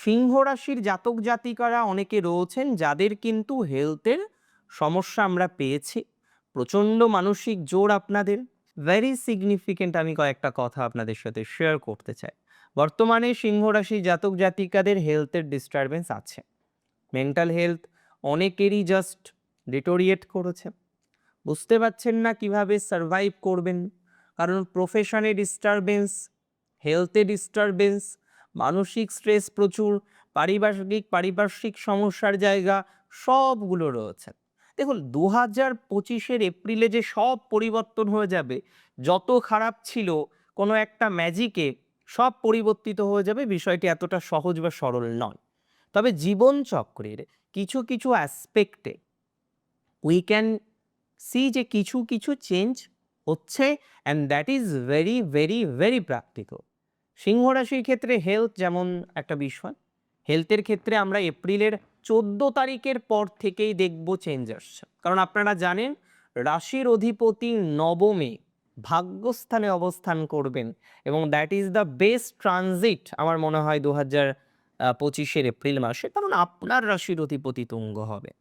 সিংহ রাশির জাতক জাতিকারা অনেকে রয়েছেন যাদের কিন্তু হেলথের সমস্যা আমরা পেয়েছি। প্রচণ্ড মানসিক জোর আপনাদের। ভেরি সিগনিফিকেন্ট আমি কয়েকটা কথা আপনাদের সাথে শেয়ার করতে চাই। বর্তমানে সিংহ রাশির জাতক জাতিকাদের হেলথের ডিস্টারবেন্স আছে। মেন্টাল হেলথ অনেকেরই জাস্ট ডিটোরিয়েট করেছে। বুঝতে পারছেন না কিভাবে সার্ভাইভ করবেন, কারণ প্রফেশনে ডিস্টারবেন্স, হেলথে ডিস্টারবেন্স, মানসিক স্ট্রেস প্রচুর, পারিপার্শ্বিক সমস্যার জায়গা সবগুলো রয়েছে। দেখুন, 2025-এর এপ্রিলে যে সব পরিবর্তন হয়ে যাবে, যত খারাপ ছিল কোনো একটা ম্যাজিকে সব পরিবর্তিত হয়ে যাবে, বিষয়টি এতটা সহজ বা সরল নয়। তবে জীবনচক্রের কিছু কিছু অ্যাসপেক্টে উই ক্যান সি যে কিছু কিছু চেঞ্জ হচ্ছে, and that is very very very practical. সিংহ রাশির ক্ষেত্রে হেলথ যেমন একটা বিষয়, হেলথের ক্ষেত্রে আমরা এপ্রিলের 14 তারিখের পর থেকেই দেখব চেঞ্জ আসছে। কারণ আপনারা জানেন, রাশির অধিপতি নবমে ভাগ্যস্থানে অবস্থান করবেন, এবং that is the best transit আমার মনে হয় 2025-এর এপ্রিল মাসে, কারণ আপনার রাশির অধিপতি তুঙ্গ হবে।